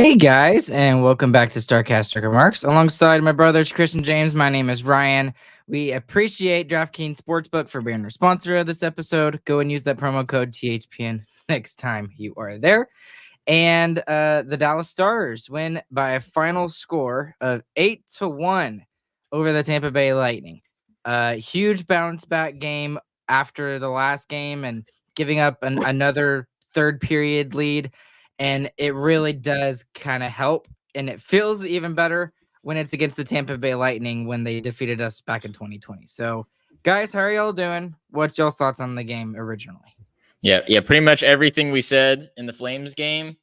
Hey guys, and welcome back to Starcast Remarks. Alongside my brothers Chris and James, my name is Ryan. We appreciate DraftKings Sportsbook for being our sponsor of this episode. Go and use that promo code THPN next time you are there. And the Dallas Stars win by a final score of 8-1 over the Tampa Bay Lightning. Huge bounce back game after the last game and giving up another third period lead. And it really does kind of help. And it feels even better when it's against the Tampa Bay Lightning when they defeated us back in 2020. So, guys, how are y'all doing? What's y'all's thoughts on the game originally? Yeah. Pretty much everything we said in the Flames game,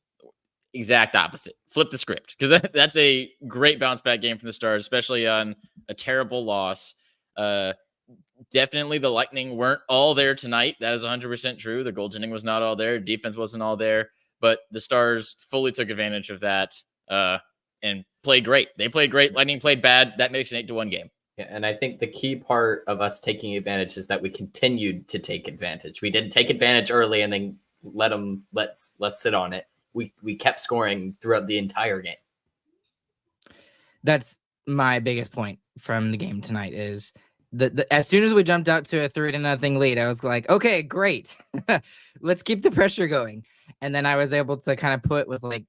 exact opposite. Flip the script, because that's a great bounce back game from the Stars, especially on a terrible loss. Definitely the Lightning weren't all there tonight. That is 100% true. The goaltending was not all there. Defense wasn't all there. But the Stars fully took advantage of that and played great. They played great. Lightning played bad. That makes an 8-1 game. Yeah, and I think the key part of us taking advantage is that we continued to take advantage. We didn't take advantage early and then let's sit on it. We kept scoring throughout the entire game. That's my biggest point from the game tonight is the as soon as we jumped out to a 3-0 lead, I was like, okay, great. Let's keep the pressure going. And then I was able to kind of put with like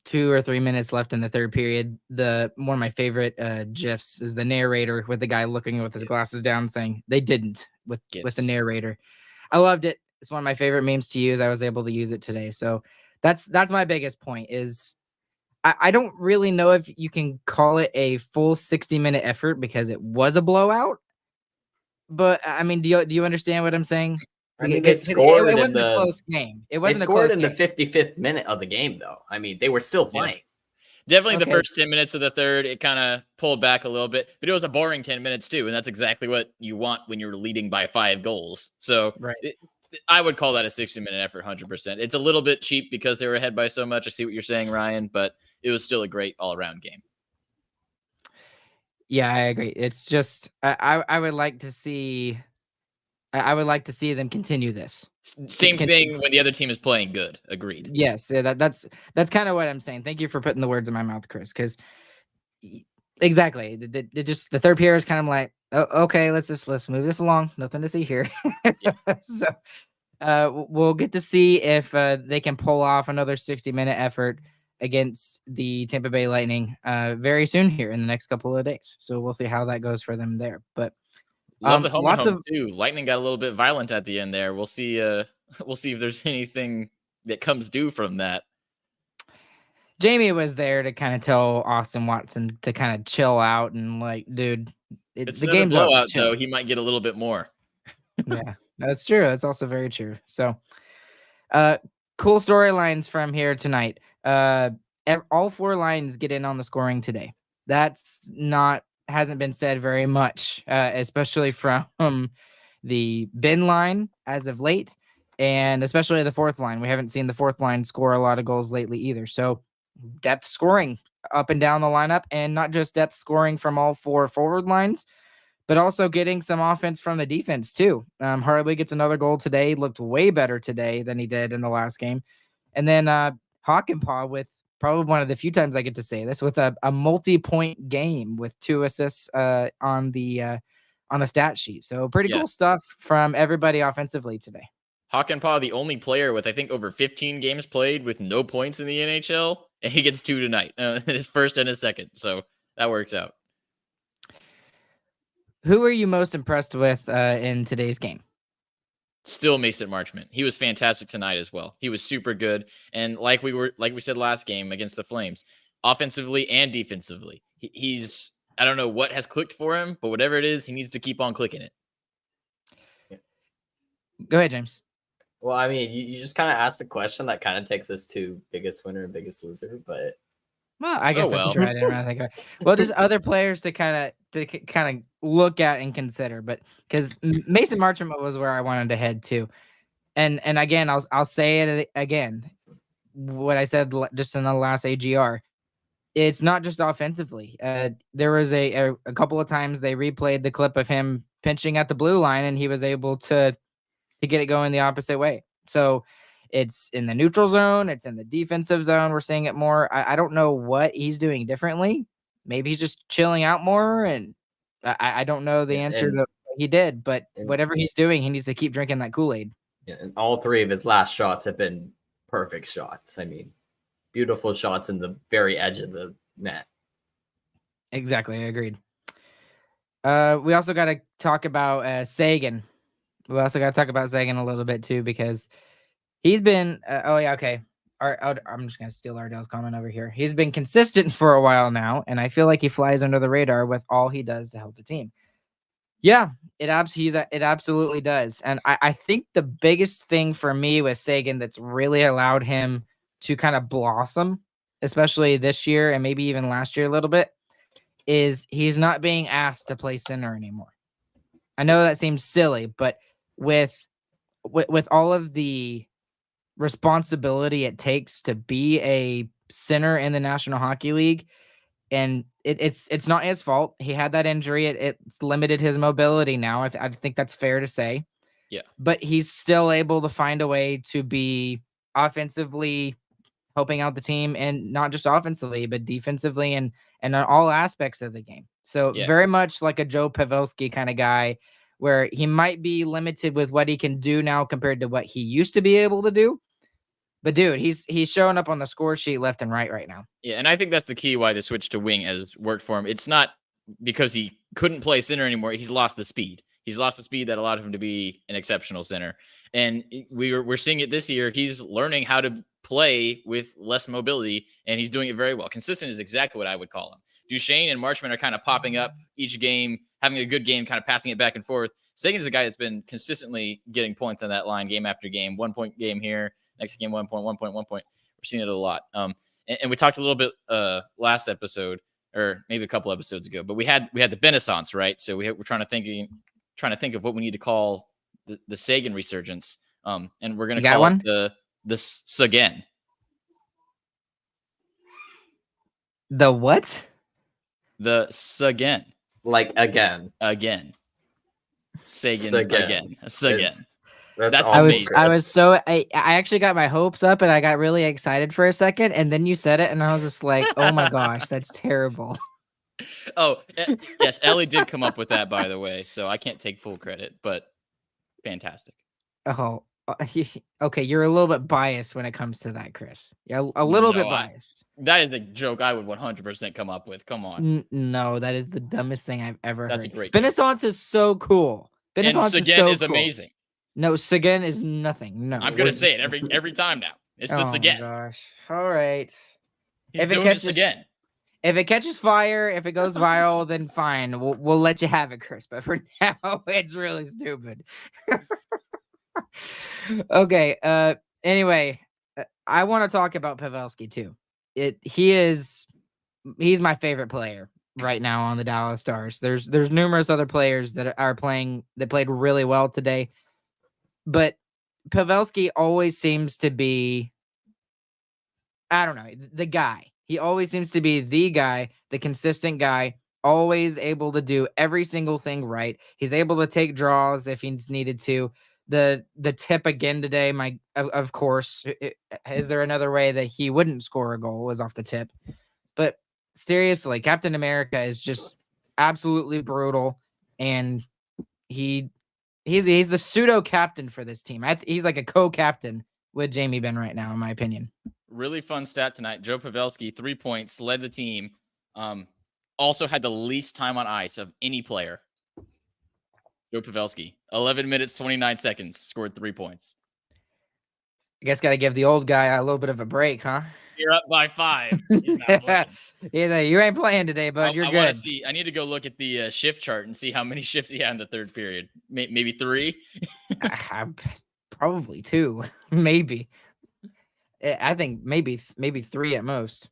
2 or 3 minutes left in the third period. One of my favorite GIFs is the narrator with the guy looking with his glasses down saying they didn't with the narrator. I loved it. It's one of my favorite memes to use. I was able to use it today. So that's my biggest point is I don't really know if you can call it a full 60-minute effort because it was a blowout. But I mean, do you understand what I'm saying? I mean, they scored. It wasn't a close game. It wasn't they scored in the 55th minute of the game, though. I mean, they were still playing. Yeah. Definitely the first 10 minutes of the third, it kind of pulled back a little bit, but it was a boring 10 minutes too, and that's exactly what you want when you're leading by 5 goals. So right. I would call that a 60-minute effort, 100%. It's a little bit cheap because they were ahead by so much. I see what you're saying, Ryan, but it was still a great all-around game. Yeah, I agree. It's just I would like to see. I would like to see them continue this. Same thing when the other team is playing good. Agreed. Yes, that's kind of what I'm saying. Thank you for putting the words in my mouth, Chris. Because exactly, the third period is kind of like, oh, okay, let's move this along. Nothing to see here. So we'll get to see if they can pull off another 60-minute effort against the Tampa Bay Lightning very soon here in the next couple of days. So we'll see how that goes for them there. But love the home and homes too. Lightning got a little bit violent at the end there. We'll see. We'll see if there's anything that comes due from that. Jamie was there to kind of tell Austin Watson to kind of chill out and like, dude, it's the game's blowout though. He might get a little bit more. Yeah, that's true. That's also very true. So, cool storylines from here tonight. All 4 lines get in on the scoring today. Hasn't been said very much, especially from the Ben line as of late, and especially the 4th line. We haven't seen the 4th line score a lot of goals lately either. So depth scoring up and down the lineup, and not just depth scoring from all 4 forward lines, but also getting some offense from the defense too. Hartley gets another goal today. Looked way better today than he did in the last game. And then Hakanpää with probably one of the few times I get to say this, with a multi-point game with 2 assists on the stat sheet. So pretty cool stuff from everybody offensively today. Hakanpää, the only player with I think over 15 games played with no points in the NHL, and he gets 2 tonight, his first and his second. So that works out. Who are you most impressed with in today's game? Still Mason Marchment. He was fantastic tonight as well. He was super good. And like we said last game against the Flames, offensively and defensively, he's, I don't know what has clicked for him, but whatever it is, he needs to keep on clicking it. Go ahead, James. Well, I mean, you just kind of asked a question that kind of takes us to biggest winner and biggest loser, but well, I guess that's true. I didn't really think of it. Well, just other players to kind of look at and consider, but because Mason Marchment was where I wanted to head to, and again, I'll say it again, what I said just in the last AGR. It's not just offensively. There was a couple of times they replayed the clip of him pinching at the blue line, and he was able to get it going the opposite way. So It's in the neutral zone. It's in the defensive zone. We're seeing it more. I don't know what he's doing differently. Maybe he's just chilling out more, and I don't know the answer to what he did. But whatever he's doing, he needs to keep drinking that Kool-Aid. Yeah, and all 3 of his last shots have been perfect shots. I mean, beautiful shots in the very edge of the net. Exactly, I agreed. We also got to talk about Sagan. We also got to talk about Sagan a little bit too, because he's been. Okay. I'm just gonna steal Ardell's comment over here. He's been consistent for a while now, and I feel like he flies under the radar with all he does to help the team. Yeah, it absolutely does, and I think the biggest thing for me with Sagan that's really allowed him to kind of blossom, especially this year and maybe even last year a little bit, is he's not being asked to play center anymore. I know that seems silly, but with all of the responsibility it takes to be a center in the National Hockey League, and it's not his fault. He had that injury. It's limited his mobility now. I think that's fair to say. Yeah. But he's still able to find a way to be offensively helping out the team, and not just offensively, but defensively and on all aspects of the game. So very much like a Joe Pavelski kind of guy, where he might be limited with what he can do now compared to what he used to be able to do. But dude, he's showing up on the score sheet left and right now. Yeah, and I think that's the key why the switch to wing has worked for him. It's not because he couldn't play center anymore. He's lost the speed. He's lost the speed that allowed him to be an exceptional center. And we're seeing it this year. He's learning how to play with less mobility, and he's doing it very well. Consistent is exactly what I would call him. Duchesne and Marchment are kind of popping up each game, having a good game, kind of passing it back and forth. Sagan is a guy that's been consistently getting points on that line game after game. 1 point game here, next game 1 point, 1 point, 1 point. We're seeing it a lot. And we talked a little bit last episode, or maybe a couple episodes ago, but we had the Benaissance, right? So we're trying to think of what we need to call the Sagan resurgence. And we're going to call it the Sagan. The what? The Sagan. Like again. Sagan again. Sagan. That's I was so I actually got my hopes up, and I got really excited for a second, and then you said it, and I was just like, oh my gosh, that's terrible. Oh, yes, Ellie did come up with that, by the way, so I can't take full credit, but fantastic. Oh, okay, you're a little bit biased when it comes to that, Chris. Yeah, a little bit biased. That is the joke I would 100% come up with. Come on. No, that is the dumbest thing I've ever heard. That's a great Benaissance is so cool. Benaissance is amazing. No, Sagan is nothing. No, I'm gonna say it every time now. It's the Sagan. Oh my gosh! All right. If it catches again, if it catches fire, if it goes viral, then fine. We'll let you have it, Chris. But for now, it's really stupid. Okay. Anyway, I want to talk about Pavelski too. He's my favorite player right now on the Dallas Stars. There's numerous other players that played really well today. But Pavelski always seems to be, I don't know, the guy. He always seems to be the guy, the consistent guy, always able to do every single thing right. He's able to take draws if he's needed to. The tip again today, of course, is there another way that he wouldn't score a goal is off the tip. But seriously, Captain America is just absolutely brutal, and he's the pseudo captain for this team. He's like a co-captain with Jamie Benn right now, in my opinion. Really fun stat tonight. Joe Pavelski, 3 points, led the team. Also had the least time on ice of any player. Joe Pavelski, 11 minutes, 29 seconds, scored 3 points. I guess got to give the old guy a little bit of a break, huh? You're up by 5. He's not playing. Yeah, you ain't playing today, but you're good. I need to go look at the shift chart and see how many shifts he had in the third period. Maybe 3? Probably 2. Maybe. I think maybe 3 at most.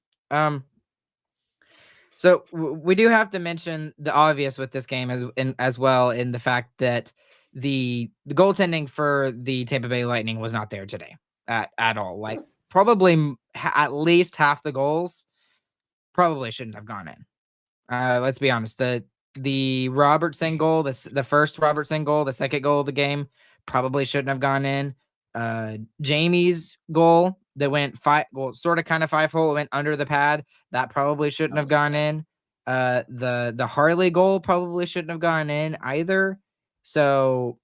So we do have to mention the obvious with this game as well, in the fact that the goaltending for the Tampa Bay Lightning was not there today at all. Like, probably at least half the goals probably shouldn't have gone in. Let's be honest. The Robertson goal, the first Robertson goal, the second goal of the game probably shouldn't have gone in. Jamie's goal that went sort of kind of 5-hole, went under the pad. That probably shouldn't have gone in. The Harley goal probably shouldn't have gone in either. So,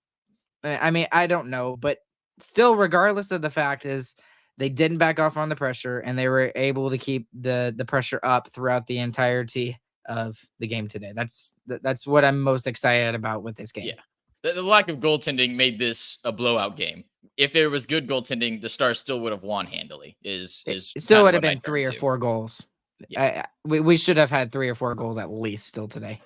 I mean, I don't know, but still, regardless of the fact is they didn't back off on the pressure and they were able to keep the pressure up throughout the entirety of the game today. That's what I'm most excited about with this game. Yeah. The lack of goaltending made this a blowout game. If there was good goaltending, the Stars still would have won handily. It still would have been 3 or 4 goals. Yeah. We should have had 3 or 4 goals at least still today.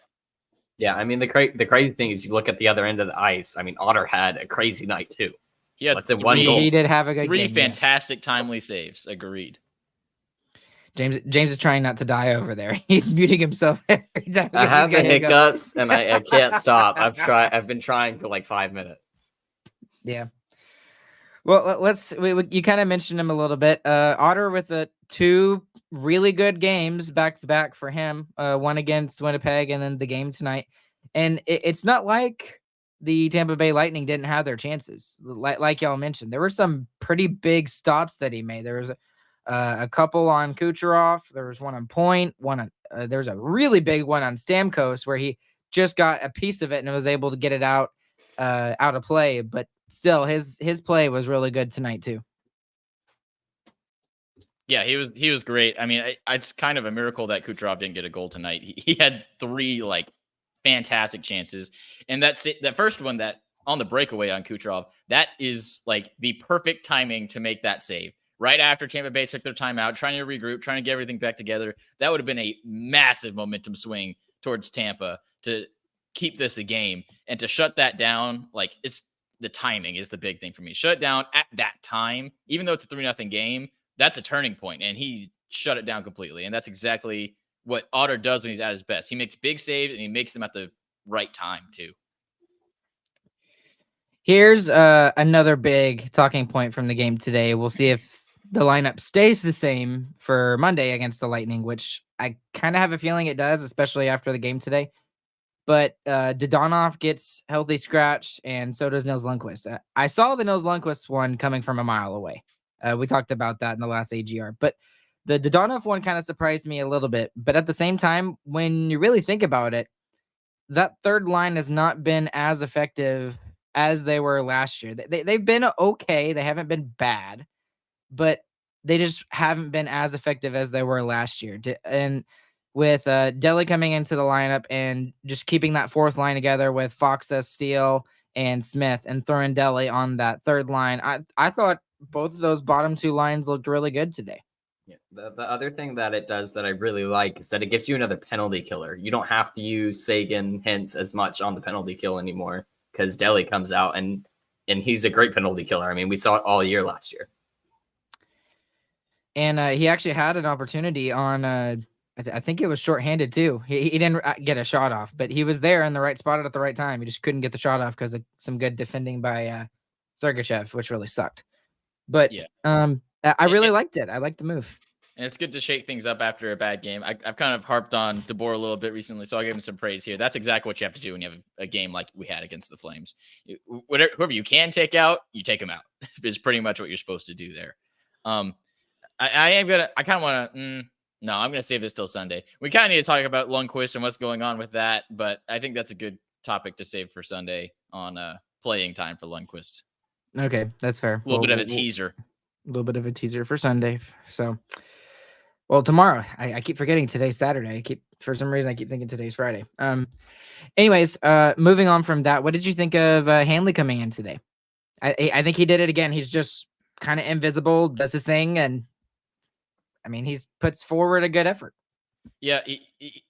Yeah, I mean the crazy thing is you look at the other end of the ice. I mean Otter had a crazy night too. He had one goal. He did have a good 3 game, fantastic timely saves. Agreed. James is trying not to die over there. He's muting himself every time. I have the hiccups and I can't stop. I've been trying for like 5 minutes. Yeah. Well, you kind of mentioned him a little bit. Otter with 2 really good games back to back for him. One against Winnipeg and then the game tonight. And it's not like the Tampa Bay Lightning didn't have their chances. Like y'all mentioned, there were some pretty big stops that he made. There was a couple on Kucherov. There was one on Point. There's a really big one on Stamkos where he just got a piece of it and was able to get it out of play. But still, his play was really good tonight too. Yeah, he was great. I mean, it's kind of a miracle that Kucherov didn't get a goal tonight. He had 3 like fantastic chances, and that first one that on the breakaway on Kucherov, that is like the perfect timing to make that save. Right after Tampa Bay took their timeout, trying to regroup, trying to get everything back together, that would have been a massive momentum swing towards Tampa to keep this a game and to shut that down. Like the timing is the big thing for me. Shut it down at that time, even though it's a 3-0 game. That's a turning point, and he shut it down completely. And that's exactly what Otter does when he's at his best. He makes big saves and he makes them at the right time too. Here's another big talking point from the game today. We'll see if the lineup stays the same for Monday against the Lightning, which I kind of have a feeling it does, especially after the game today. But Dadonov gets healthy scratch, and so does Nils Lundkvist. I saw the Nils Lundkvist one coming from a mile away. We talked about that in the last AGR. But the Dadonov one kind of surprised me a little bit. But at the same time, when you really think about it, that third line has not been as effective as they were last year. They've been okay. They haven't been bad, but they just haven't been as effective as they were last year. And with Delhi coming into the lineup and just keeping that fourth line together with Foxa, Steele, and Smith and throwing Delhi on that third line, I thought both of those bottom 2 lines looked really good today. Yeah, the other thing that it does that I really like is that it gives you another penalty killer. You don't have to use Sagan, Hintz as much on the penalty kill anymore because Delhi comes out and he's a great penalty killer. I mean, we saw it all year last year. And he actually had an opportunity on, I think it was shorthanded too. He didn't get a shot off, but he was there in the right spot at the right time. He just couldn't get the shot off because of some good defending by Sergachev, which really sucked. But yeah. I really liked it. I liked the move. And it's good to shake things up after a bad game. I've kind of harped on DeBoer a little bit recently, so I'll give him some praise here. That's exactly what you have to do when you have a game like we had against the Flames. Whoever you can take out, you take them out. Is pretty much what you're supposed to do there. I'm gonna save this till Sunday. We kind of need to talk about Lundkvist and what's going on with that, but I think that's a good topic to save for Sunday on playing time for Lundkvist. Okay, that's fair. A little bit of a teaser. A little bit of a teaser for Sunday. So, well, tomorrow. I keep forgetting today's Saturday. For some reason I keep thinking today's Friday. Anyways, moving on from that, what did you think of Hanley coming in today? I think he did it again. He's just kind of invisible, does his thing, and I mean, he puts forward a good effort. Yeah,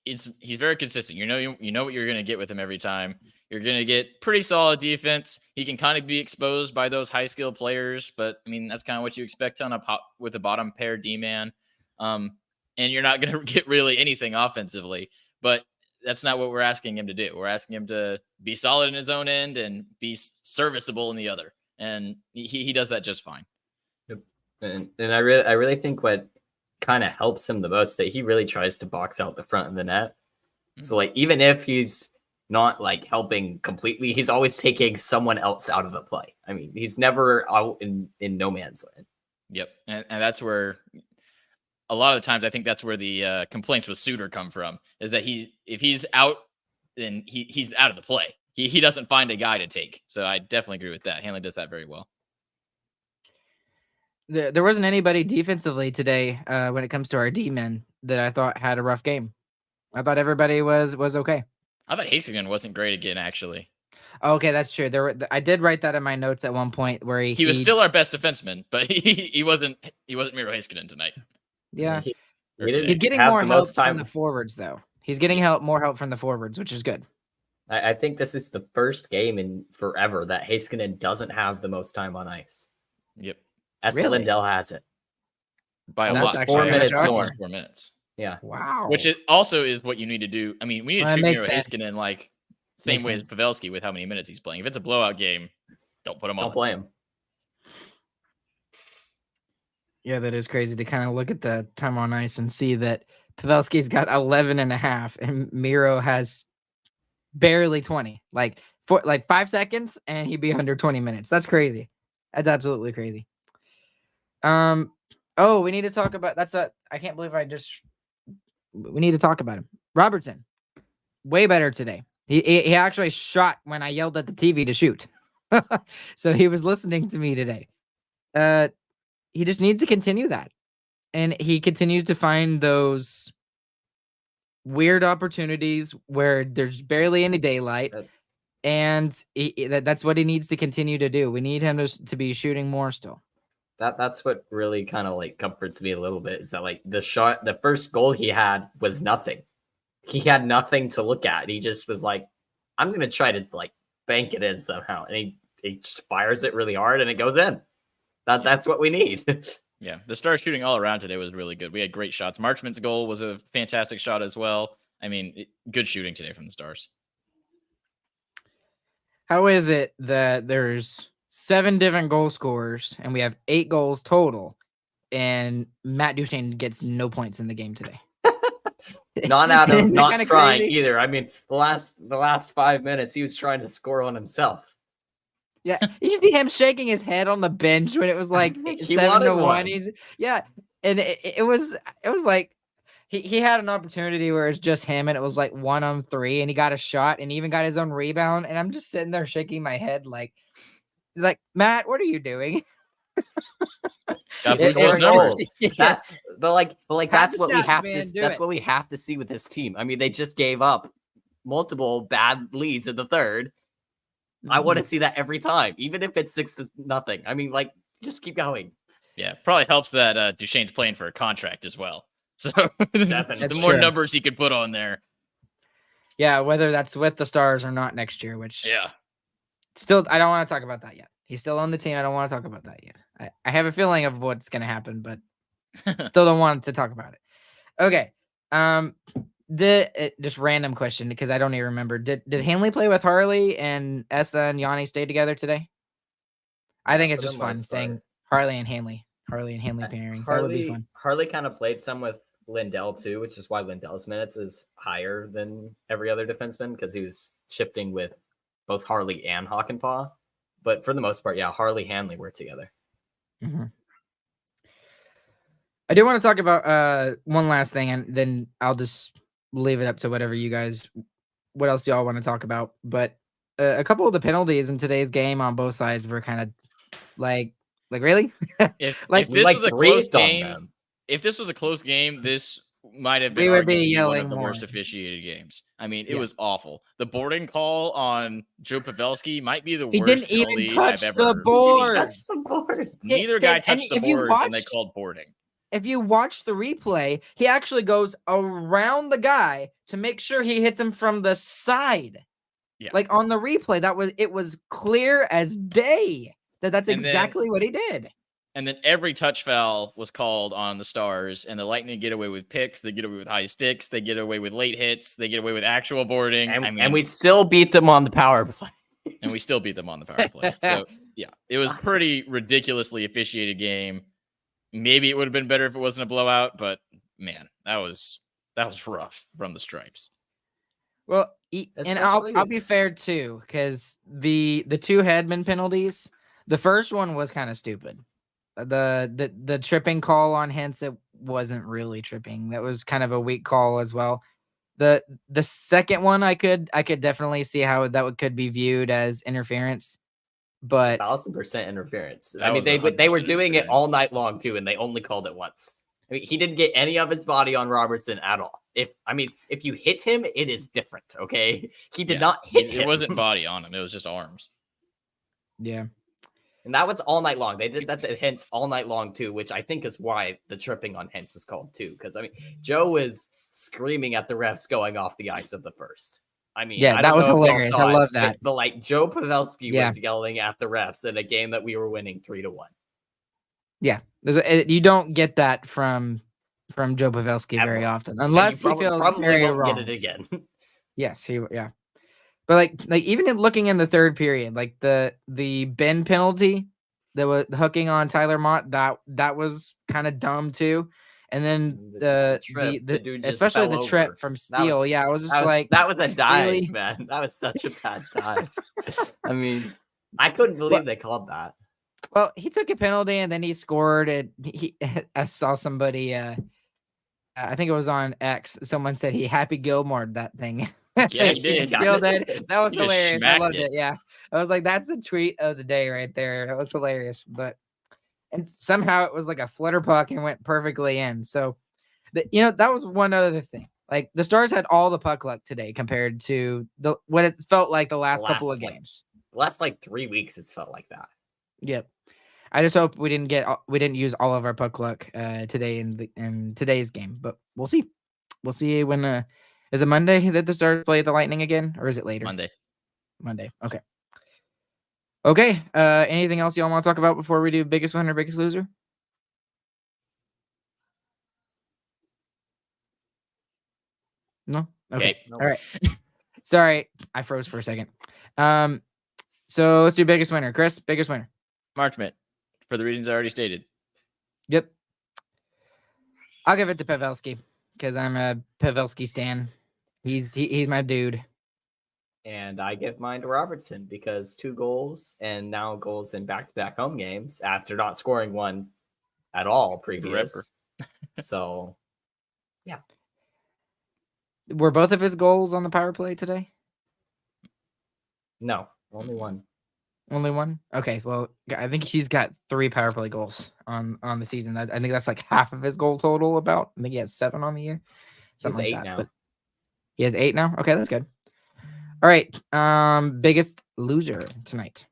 he's very consistent. You know what you're going to get with him every time. You're going to get pretty solid defense. He can kind of be exposed by those high skill players, but I mean that's kind of what you expect on with a bottom pair D-man. And you're not going to get really anything offensively, but that's not what we're asking him to do. We're asking him to be solid in his own end and be serviceable in the other, and he does that just fine. Yep. And I really think what kind of helps him the most that he really tries to box out the front of the net. Mm-hmm. So like even if he's not like helping completely. He's always taking someone else out of the play. I mean, he's never out in no man's land. Yep, and that's where a lot of the times I think that's where the complaints with Suter come from, is that if he's out, then he's out of the play. He doesn't find a guy to take. So I definitely agree with that. Hanley does that very well. There wasn't anybody defensively today when it comes to our D-men that I thought had a rough game. I thought everybody was okay. I thought Heiskanen wasn't great again, actually. Okay, that's true. I did write that in my notes at one point where he was still our best defenseman, but he wasn't Miro Heiskanen tonight. Yeah, He's he's getting more help from the forwards, though. He's getting more help from the forwards, which is good. I think this is the first game in forever that Heiskanen doesn't have the most time on ice. Yep. Esther Lindell has it. By a lot. 4 minutes more. 4 minutes. Yeah. Wow. Which also is what you need to do. I mean, we need to treat Miro Heiskanen like same way as Pavelski with how many minutes he's playing. If it's a blowout game, don't put him on. Don't play him. Yeah, that is crazy to kind of look at the time on ice and see that Pavelski's got 11 and a half and Miro has barely 20. Like 5 seconds and he'd be under 20 minutes. That's crazy. That's absolutely crazy. Oh, we need to talk about I can't believe we need to talk about him. Robertson. Way better today. He actually shot when I yelled at the TV to shoot. So he was listening to me today. He just needs to continue that. And he continues to find those weird opportunities where there's barely any daylight. And that's what he needs to continue to do. We need him to be shooting more still. That's what really kind of like comforts me a little bit, is that like the first goal he had was nothing. He had nothing to look at. He just was like, I'm going to try to like bank it in somehow. And he fires it really hard and it goes in. That's what we need. Yeah, the Stars shooting all around today was really good. We had great shots. Marchment's goal was a fantastic shot as well. I mean, good shooting today from the Stars. How is it that there's 7 different goal scorers and we have 8 goals total, and Matt Duchene gets no points in the game today? Not trying crazy? Either. I mean, the last 5 minutes he was trying to score on himself. Yeah, you see him shaking his head on the bench when it was like 7-1. And it was like he had an opportunity where it's just him and it was like 1-on-3 and he got a shot and even got his own rebound, and I'm just sitting there shaking my head like Matt, what are you doing? Those numbers. Yeah. But that's what we have to. That's what we have to see with this team. I mean, they just gave up multiple bad leads in the third. I want to see that every time, even if it's 6-0. I mean, like, just keep going. Yeah, probably helps that Duchene's playing for a contract as well. So definitely, the more numbers he could put on there. Yeah, whether that's with the Stars or not next year, which still I don't want to talk about that yet. He's still on the team. I don't want to talk about that yet. I have a feeling of what's going to happen, but still don't want to talk about it. Okay. Just random question because I don't even remember. Did Hanley play with Harley and Essa and Yanni stay together today? I think it's just fun saying Harley and Hanley pairing. That would be fun. Harley kind of played some with Lindell too, which is why Lindell's minutes is higher than every other defenseman, because he was shifting with both Harley and Hakanpää. But for the most part, Harley Hanley were together. Mm-hmm. I do want to talk about one last thing, and then I'll just leave it up to whatever you guys. What else do y'all want to talk about? But a couple of the penalties in today's game on both sides were kind of like really. If this was a close game, this might have been one of the worst officiated games. I mean, it was awful. The boarding call on Joe Pavelski might be the worst. He didn't even touch the boards. Neither guy touched the boards, and they called boarding. If you watch the replay, he actually goes around the guy to make sure he hits him from the side. Yeah. Like on the replay, it was clear as day that's exactly what he did. And then every touch foul was called on the Stars, and the Lightning get away with picks. They get away with high sticks. They get away with late hits. They get away with actual boarding. And we still beat them on the power play. So yeah, it was pretty ridiculously officiated game. Maybe it would have been better if it wasn't a blowout, but man, that was rough from the Stripes. Well, And I'll Especially- be fair too, because the two Hedman penalties, the first one was kind of stupid. The tripping call on Hintz, it wasn't really tripping. That was kind of a weak call as well. The second one, I could definitely see how could be viewed as interference, but 1,000% interference. That I mean, was they 100% were doing it interference. all night long too, and they only called it once. I mean, he didn't get any of his body on Robertson at all. If you hit him, it is different. Okay, he did Yeah, not hit him. It wasn't body on him. It was just arms. yeah. And that was all night long. They did that to Hintz all night long too, which I think is why the tripping on Hintz was called too. Because I mean, Joe was screaming at the refs going off the ice of the first. I mean, Yeah, I that don't was know if y'all hilarious. saw I it, love but- that. But like Joe Pavelski Yeah. was yelling at the refs in a game that we were winning 3-1. Yeah, you don't get that from Joe Pavelski very Ever. often, And unless you he feels probably very won't wrong. get it again. Yes, yeah. But like even looking in the third period, like the Ben penalty that was hooking on Tyler Mott, that was kind of dumb too. And then The dude just especially fell the trip over. from That Steele. was- Yeah, I was just that was, like, that was a dive, really? man. That was such a bad dive. I mean, I couldn't believe they called that. well, he took a penalty and then he scored. And I saw somebody. I think it was on X. Someone said he Happy Gilmore that thing. Yeah, he did. Still did. That was He just hilarious. I smacked loved it. it. Yeah, I was like, that's the tweet of the day right there. That was hilarious. And somehow it was like a flutter puck and went perfectly in. So, that was one other thing. Like the Stars had all the puck luck today compared to what it felt like the last couple of games. The last like 3 weeks, it's felt like that. Yep. I just hope we didn't use all of our puck luck today in today's game, but we'll see. We'll see when is it Monday that the Stars play the Lightning again, or is it later? Monday. Okay. Okay. Anything else y'all want to talk about before we do biggest winner, biggest loser? No. Okay. No. All right. Sorry, I froze for a second. So let's do biggest winner. Chris, biggest winner. Marchment, for the reasons I already stated. Yep. I'll give it to Pavelski because I'm a Pavelski stan. He's my dude. And I give mine to Robertson because 2 goals and now goals in back-to-back home games after not scoring one at all previous. So, yeah. Were both of his goals on the power play today? No, only one. Only one? Okay, well, I think he's got 3 power play goals on the season. I think that's like half of his goal total about. I think he has 7 on the year. Something He's like 8 that. now. But he has 8 now? Okay, that's good. All right. Biggest loser tonight.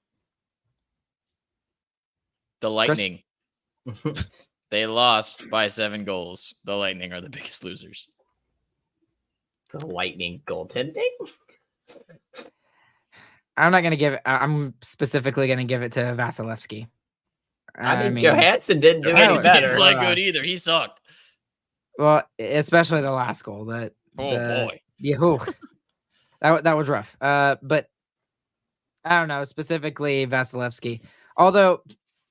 The Lightning. They lost by 7 goals. The Lightning are the biggest losers. The Lightning goaltending? I'm not gonna give it. I'm specifically gonna give it to Vasilevsky. I mean, Johansson didn't do He any Johansson better. didn't play Well, good either. He sucked. Well, especially the last goal. Oh boy. Yeah, that was rough. But I don't know, specifically Vasilevsky. Although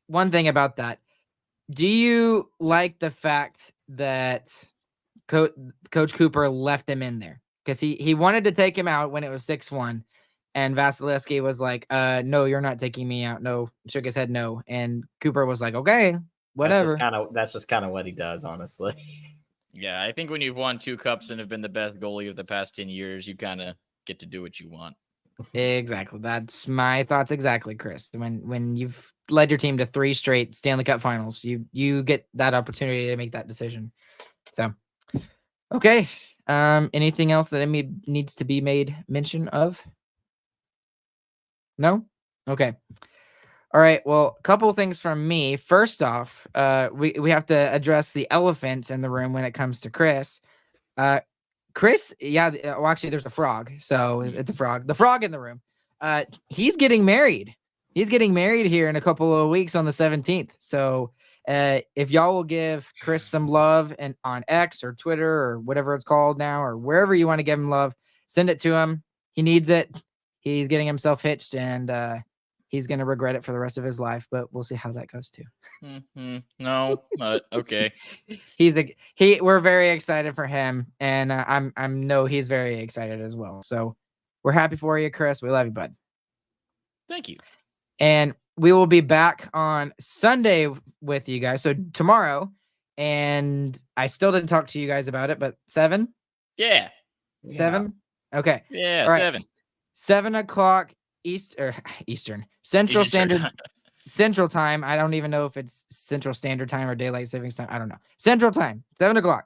one thing about that, do you like the fact that Coach Cooper left him in there? Because he wanted to take him out when it was 6-1. And Vasilevsky was like, no, you're not taking me out. No, shook his head no. And Cooper was like, okay, whatever. That's just kind of what he does, honestly. Yeah, I think when you've won 2 cups and have been the best goalie of the past 10 years, you kind of get to do what you want. Exactly. That's my thoughts exactly, Chris. When you've led your team to 3 straight Stanley Cup finals, you get that opportunity to make that decision. So, okay. Anything else that needs to be made mention of? No? Okay. All right. Well, a couple of things from me. First off, we have to address the elephant in the room when it comes to Chris. Chris, yeah, well, actually, there's a frog. So it's a frog. The frog in the room. He's getting married. He's getting married here in a couple of weeks on the 17th. So if y'all will give Chris some love and on X or Twitter or whatever it's called now, or wherever you want to give him love, send it to him. He needs it. He's getting himself hitched, and he's going to regret it for the rest of his life, but we'll see how that goes too. No, but okay. We're very excited for him, and I know he's very excited as well. So we're happy for you, Chris. We love you, bud. Thank you. And we will be back on Sunday with you guys. So tomorrow, and I still didn't talk to you guys about it, but 7? Yeah. 7? Okay. Yeah, All right. 7. 7 o'clock Eastern. Central Standard Central Time. I don't even know if it's Central Standard Time or Daylight Savings Time. I don't know. Central Time, 7 o'clock.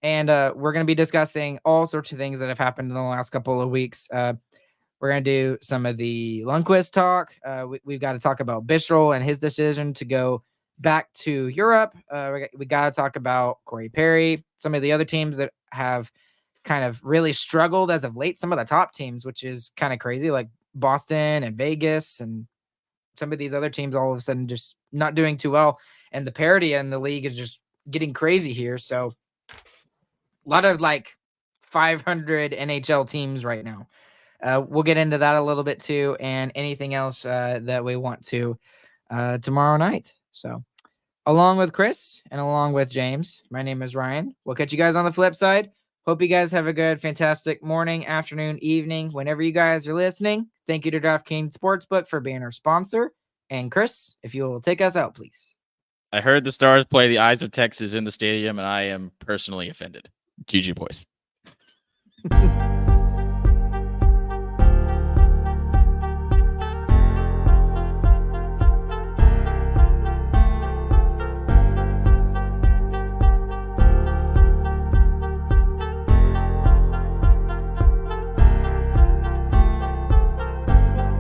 And we're going to be discussing all sorts of things that have happened in the last couple of weeks. We're going to do some of the Lundqvist talk. We've got to talk about Bistro and his decision to go back to Europe. We got to talk about Corey Perry, some of the other teams that have kind of really struggled as of late. Some of the top teams, which is kind of crazy, like Boston and Vegas and some of these other teams all of a sudden just not doing too well. And the parity in the league is just getting crazy here. So a lot of like 500 NHL teams right now. We'll get into that a little bit too, and anything else that we want to tomorrow night. So along with Chris and along with James, my name is Ryan. We'll catch you guys on the flip side. Hope you guys have a good, fantastic morning, afternoon, evening, whenever you guys are listening. Thank you to DraftKings Sportsbook for being our sponsor. And Chris, if you will take us out, please. I heard the Stars play the Eyes of Texas in the stadium, and I am personally offended. GG, boys.